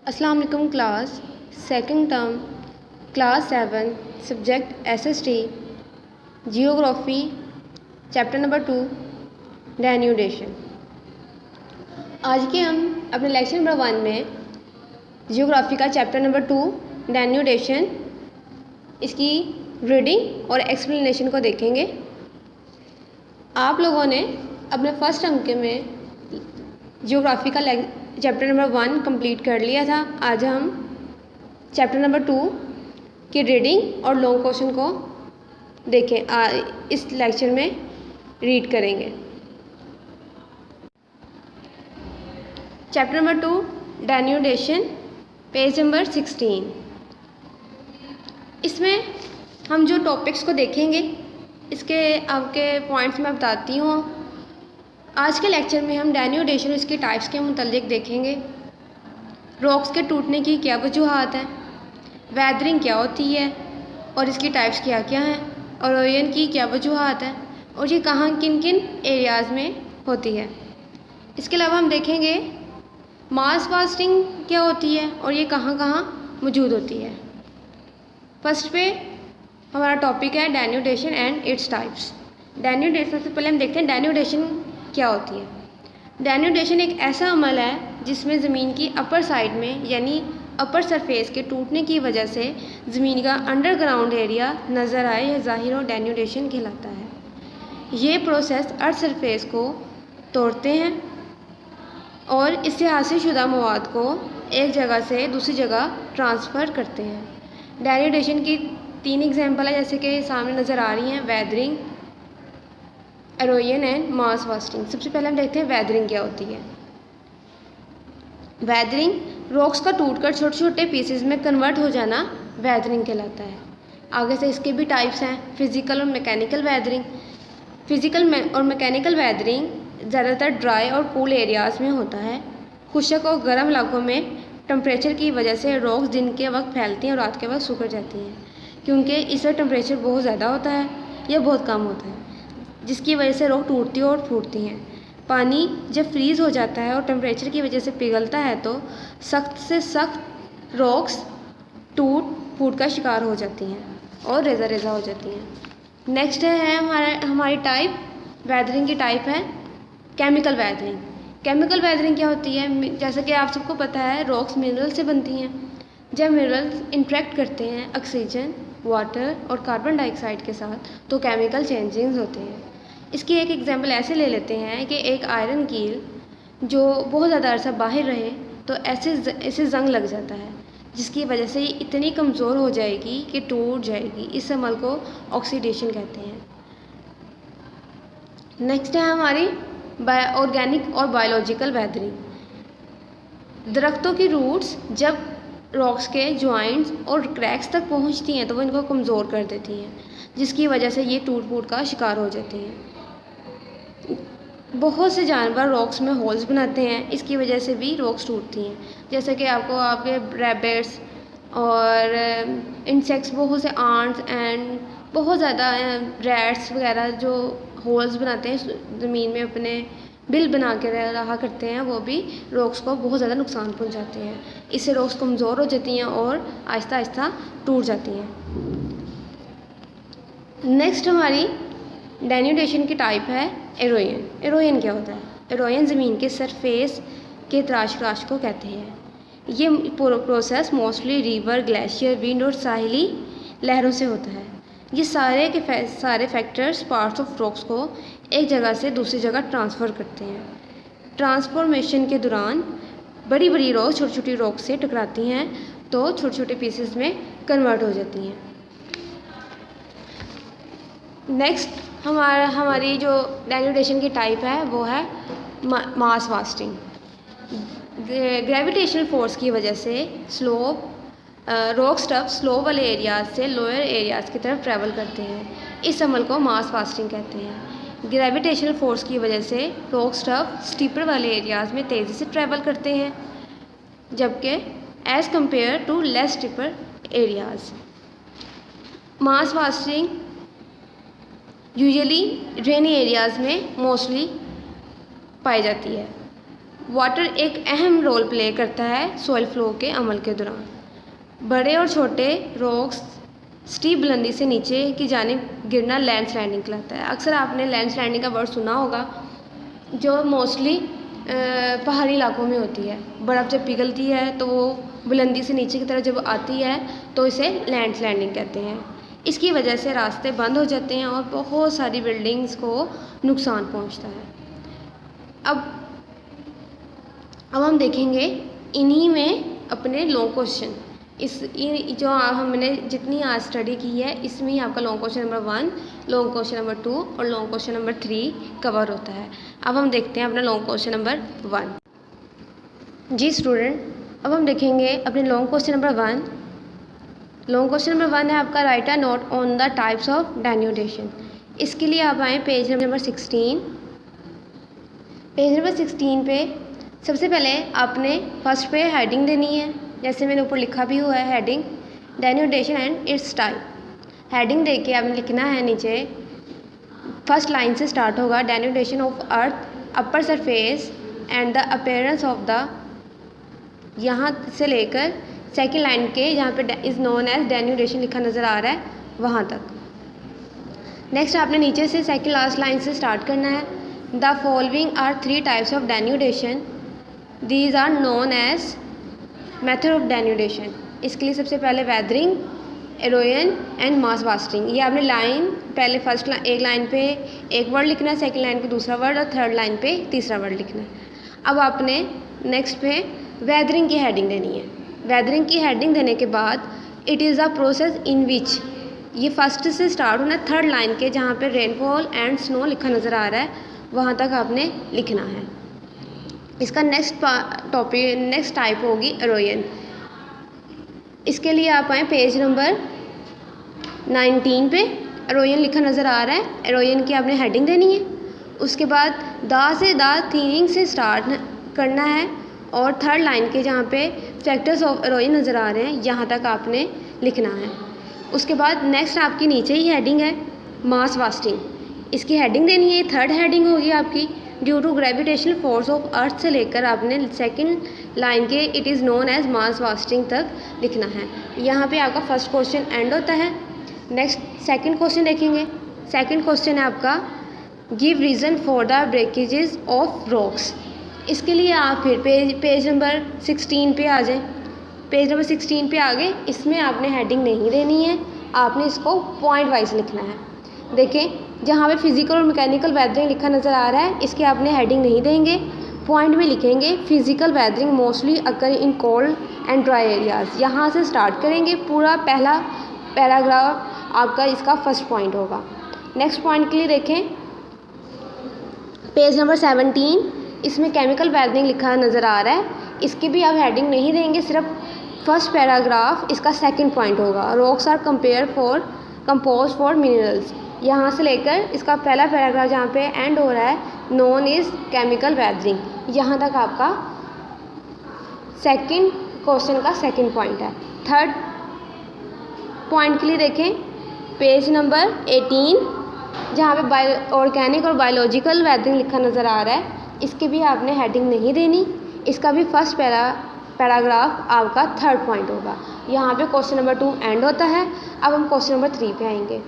अस्सलाम वालेकुम class second term class 7 subject SST geography chapter number 2 denudation. आज के हम अपने लेक्चर नंबर 1 में जियोग्राफी का चैप्टर नंबर 2 डेन्यूडेशन इसकी रीडिंग और एक्सप्लेनेशन को देखेंगे। आप लोगों ने अपने फर्स्ट अंक में जियोग्राफी का चैप्टर नंबर 1 कंप्लीट कर लिया था। आज हम चैप्टर नंबर 2 की रीडिंग और लॉन्ग क्वेश्चन को देखें इस लेक्चर में रीड करेंगे। Chapter number 2 denudation page number 16। इसमें हम जो टॉपिक्स को देखेंगे इसके आपके पॉइंट्स मैं बताती हूँ। आज के लेक्चर में हम डेन्यूडेशन और इसके टाइप्स के मुतालिक देखेंगे। रॉक्स के टूटने की क्या वजूहात है, वेदरिंग क्या होती है और इसकी टाइप्स क्या क्या हैं, और ओशन की क्या वजूहात है और ये कहाँ किन किन एरियाज़ में होती है। इसके अलावा हम देखेंगे मास फास्टिंग क्या होती है और ये कहाँ कहाँ मौजूद होती है। फर्स्ट पे हमारा टॉपिक है denudation and its types. Denudation सबसे पहले हम देखते हैं डेन्यूडेशन क्या होती है। डेन्यूडेशन एक ऐसा अमल है जिसमें ज़मीन की अपर साइड में यानी अपर सरफेस के टूटने की वजह से ज़मीन का अंडरग्राउंड एरिया नज़र आए या ज़ाहिर हो, डेन्यूडेशन कहलाता है। ये प्रोसेस अर्थ सरफेस को तोड़ते हैं और इससे हासिल शुदा मवाद को एक जगह से दूसरी जगह ट्रांसफ़र करते हैं। डेन्यूडेशन की 3 एग्जाम्पल है जैसे कि सामने नज़र आ रही हैं, weathering, erosion and mass fasting. सबसे पहले हम देखते हैं वेदरिंग क्या होती है। वेदरिंग रॉक्स का टूटकर छोटे छोटे पीसेस में कन्वर्ट हो जाना वेदरिंग कहलाता है। आगे से इसके भी टाइप्स हैं, फिज़िकल और मैकेनिकल वेदरिंग। फिज़िकल और मैकेनिकल वेदरिंग ज़्यादातर ड्राई और कूल एरियाज़ में होता है। खुश्क और गर्म इलाकों में टेम्परेचर की वजह से रॉक्स दिन के वक्त फैलती हैं और रात के वक्त सूख जाती हैं, क्योंकि इस वक्त टेम्परेचर बहुत ज़्यादा होता है या बहुत कम होता है, जिसकी वजह से रॉक टूटती है और फूटती हैं। पानी जब फ्रीज़ हो जाता है और टेम्परेचर की वजह से पिघलता है तो सख्त से सख्त रॉक्स टूट फूट का शिकार हो जाती हैं और रेज़ा रेज़ा हो जाती हैं। नेक्स्ट है हमारी टाइप वेदरिंग की टाइप है केमिकल वेदरिंग। केमिकल वेदरिंग क्या होती है? जैसे कि आप सबको पता है रॉक्स मिनरल से बनती हैं। जब मिनरल्स इंटरेक्ट करते हैं ऑक्सीजन, वाटर और कार्बन डाइऑक्साइड के साथ तो केमिकल चेंजिंग्स होते हैं। इसकी एक एग्जांपल ऐसे ले लेते हैं कि एक आयरन कील जो बहुत ज़्यादा अरसा बाहर रहे तो ऐसे जंग लग जाता है, जिसकी वजह से ये इतनी कमज़ोर हो जाएगी कि टूट जाएगी। इस अमल को ऑक्सीडेशन कहते हैं। नेक्स्ट है हमारी ऑर्गेनिक और बायोलॉजिकल वेदरिंग। दरख्तों की रूट्स जब रॉक्स के जॉइंट्स और क्रैक्स तक पहुंचती हैं तो वो इनको कमज़ोर कर देती हैं, जिसकी वजह से ये टूट फूट का शिकार हो जाती हैं। बहुत से जानवर रॉक्स में होल्स बनाते हैं, इसकी वजह से भी रॉक्स टूटती हैं। जैसे कि आपके रैबिट्स और इंसेक्ट्स, बहुत से आंट्स एंड बहुत ज़्यादा रैट्स वगैरह जो होल्स बनाते हैं ज़मीन में, अपने बिल बना के रहा करते हैं, वो भी रॉक्स को बहुत ज़्यादा नुकसान पहुंचाते हैं। इससे रॉक्स कमज़ोर हो जाती हैं और आहिस्ता आहिस्ता टूट जाती हैं। नेक्स्ट हमारी डेन्यूडेशन की टाइप है एरोजन। एरोजन क्या होता है? एरोजन ज़मीन के सरफेस के तराश को कहते हैं। ये process mostly river, glacier, wind और साहिली लहरों से होता है। ये सारे फैक्टर्स पार्ट्स ऑफ रॉक्स को एक जगह से दूसरी जगह ट्रांसफ़र करते हैं। ट्रांसफॉर्मेशन के दौरान बड़ी बड़ी रॉक्स छोटी छोटी रॉक से टकराती हैं तो छोटे छोटे पीसेस में कन्वर्ट हो जाती हैं। नेक्स्ट हमारी जो डेन्यूडेशन की टाइप है वो है मास फास्टिंग। ग्रेविटेशनल फोर्स की वजह से रॉक स्टफ स्लो वाले एरियाज से लोअर एरियाज की तरफ ट्रैवल करते हैं। इस अमल को मास फास्टिंग कहते हैं। ग्रेविटेशनल फोर्स की वजह से रॉक स्टफ स्टीपर वाले एरियाज में तेज़ी से ट्रैवल करते हैं, जबकि as compared to less steeper areas. Mass wasting usually rainy areas में मोस्टली पाई जाती है। वाटर एक अहम रोल प्ले करता है सॉइल फ्लो के अमल के दौरान। बड़े और छोटे रॉक्स स्टीप बुलंदी से नीचे की जानिब गिरना लैंडस्लाइडिंग कहलाता है। अक्सर आपने लैंडस्लाइडिंग का वर्ड सुना होगा, जो मोस्टली पहाड़ी इलाकों में होती है। बर्फ़ जब पिघलती है तो वो बुलंदी से नीचे की तरफ जब आती है तो इसे लैंडस्लाइडिंग कहते हैं। इसकी वजह से रास्ते बंद हो जाते हैं और बहुत सारी बिल्डिंग्स को नुकसान पहुंचता है। अब हम देखेंगे इन्हीं में अपने लॉन्ग क्वेश्चन। जो हमने जितनी आज स्टडी की है इसमें ही आपका long question number 1, long question number 2 और लॉन्ग क्वेश्चन नंबर 3 कवर होता है। अब हम देखते हैं अपना लॉन्ग क्वेश्चन नंबर 1। जी स्टूडेंट, अब हम देखेंगे अपने long question number 1। Long question number 1 है आपका right a note on the types of denudation. इसके लिए आप आएँ पेज नंबर 16। पेज नंबर 16 पे सबसे पहले आपने फर्स्ट पे हेडिंग देनी है, जैसे मैंने ऊपर लिखा भी हुआ है heading denudation and its type. Heading दे के आपने लिखना है नीचे, फर्स्ट लाइन से स्टार्ट होगा, denudation of earth upper surface and the appearance of the, यहाँ से लेकर सेकेंड लाइन के जहाँ पे इज़ नोन एज डेन्यूडेशन लिखा नज़र आ रहा है वहाँ तक। नेक्स्ट आपने नीचे से सेकेंड लास्ट लाइन से स्टार्ट करना है। The following are 3 types of denudation, these are known as method of denudation. इसके लिए सबसे पहले weathering, erosion and mass wasting. ये आपने लाइन पहले एक लाइन पे एक वर्ड लिखना है, सेकंड लाइन पे दूसरा वर्ड और थर्ड लाइन पे तीसरा वर्ड लिखना है। अब आपने नेक्स्ट पे वेदरिंग की हेडिंग देनी है। वेदरिंग की हेडिंग देने के बाद it is a process in which, ये फर्स्ट से स्टार्ट होना है, थर्ड लाइन के जहाँ पे रेनफॉल एंड स्नो लिखा नज़र आ रहा है वहाँ तक आपने लिखना है। इसका नेक्स्ट टाइप होगी एरोजन। इसके लिए आप आए पेज नंबर 19 पे, एरोजन लिखा नज़र आ रहा है। एरोजन की आपने हेडिंग देनी है। उसके बाद द थीनिंग से स्टार्ट करना है और थर्ड लाइन के जहाँ पे फैक्टर्स ऑफ एरोजन नज़र आ रहे हैं यहाँ तक आपने लिखना है। उसके बाद नेक्स्ट आपकी नीचे ही हेडिंग है मास वास्टिंग। इसकी हेडिंग देनी है, थर्ड हेडिंग होगी आपकी। Due to gravitational force of earth से लेकर आपने सेकंड लाइन के it is known as mass wasting तक लिखना है। यहाँ पे आपका फर्स्ट क्वेश्चन एंड होता है। नेक्स्ट सेकंड क्वेश्चन देखेंगे। सेकंड क्वेश्चन है आपका give reason for the breakages of rocks. इसके लिए आप फिर पेज नंबर 16 पे आ जाएं। पेज नंबर 16 पे आ गए। इसमें आपने हेडिंग नहीं देनी है, आपने इसको पॉइंट वाइज लिखना है। देखें जहाँ पे फिजिकल और मैकेनिकल वेदरिंग लिखा नज़र आ रहा है, इसके आपने हेडिंग नहीं देंगे, पॉइंट में लिखेंगे physical weathering mostly occur in cold and dry areas. यहाँ से स्टार्ट करेंगे, पूरा पहला पैराग्राफ आपका इसका फर्स्ट पॉइंट होगा। नेक्स्ट पॉइंट के लिए देखें पेज नंबर 17, इसमें केमिकल वेदरिंग लिखा नज़र आ रहा है। इसकी भी आप हेडिंग नहीं देंगे, सिर्फ फर्स्ट पैराग्राफ इसका सेकंड पॉइंट होगा। Rocks are compose for minerals. यहाँ से लेकर इसका पहला पैराग्राफ जहाँ पे एंड हो रहा है नोन इज़ केमिकल वेदरिंग, यहाँ तक आपका सेकंड क्वेश्चन का सेकंड पॉइंट है। थर्ड पॉइंट के लिए देखें पेज नंबर 18, जहाँ पे ऑर्गेनिक और बायोलॉजिकल वेदरिंग लिखा नज़र आ रहा है। इसकी भी आपने हेडिंग नहीं देनी, इसका भी फर्स्ट पैराग्राफ आपका थर्ड पॉइंट होगा। यहाँ पे क्वेश्चन नंबर 2 एंड होता है। अब हम क्वेश्चन नंबर 3 पे आएंगे।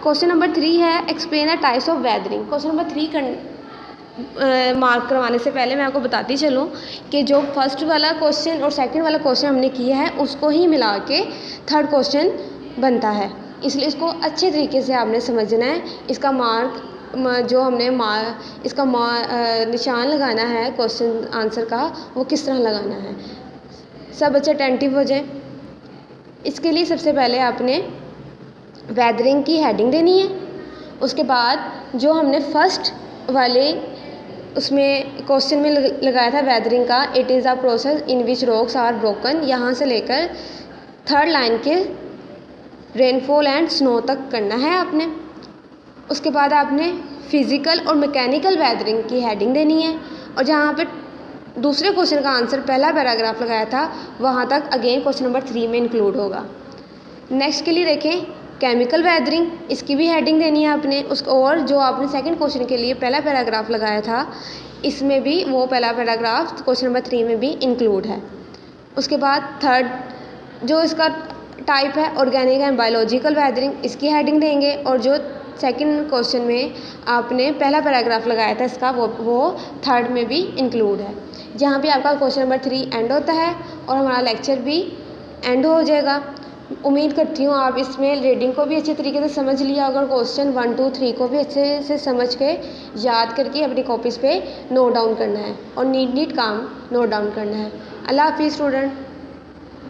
क्वेश्चन नंबर 3 है explain the types of weathering. Question number 3 mark करवाने से पहले मैं आपको बताती चलूँ कि जो फर्स्ट वाला क्वेश्चन और सेकंड वाला क्वेश्चन हमने किया है उसको ही मिला के थर्ड क्वेश्चन बनता है, इसलिए इसको अच्छे तरीके से आपने समझना है। इसका जो हमने निशान लगाना है क्वेश्चन आंसर का, वो किस तरह लगाना है। सब बच्चे अटेंटिव हो जाए। इसके लिए सबसे पहले आपने वेदरिंग की हेडिंग देनी है। उसके बाद जो हमने फर्स्ट वाले उसमें क्वेश्चन में लगाया था वेदरिंग का, it is a process in which rocks are broken, यहाँ से लेकर थर्ड लाइन के रेनफॉल एंड स्नो तक करना है आपने। उसके बाद आपने फिज़िकल और मैकेनिकल वेदरिंग की हेडिंग देनी है और जहाँ पे दूसरे क्वेश्चन का आंसर पहला पैराग्राफ लगाया था वहाँ तक अगेन क्वेश्चन नंबर 3 में इंक्लूड होगा। नेक्स्ट के लिए देखें केमिकल वेदरिंग, इसकी भी हेडिंग देनी है आपने। और जो आपने सेकंड क्वेश्चन के लिए पहला पैराग्राफ लगाया था इसमें भी वो पहला पैराग्राफ क्वेश्चन नंबर 3 में भी इंक्लूड है। उसके बाद थर्ड जो इसका टाइप है ऑर्गेनिक एंड बायोलॉजिकल वेदरिंग, इसकी हेडिंग देंगे। और जो सेकंड क्वेश्चन में आपने पहला पैराग्राफ लगाया था इसका वो थर्ड में भी इंक्लूड है। जहाँ भी आपका क्वेश्चन नंबर 3 एंड होता है और हमारा लेक्चर भी एंड हो जाएगा। उम्मीद करती हूँ आप इसमें रीडिंग को भी अच्छे तरीके से समझ लिया होगा, क्वेश्चन 1 2 3 को भी अच्छे से समझ के याद करके अपनी कॉपीज़ पे नोट डाउन करना है और नीट काम नोट डाउन करना है। अल्लाह हाफिज़ स्टूडेंट।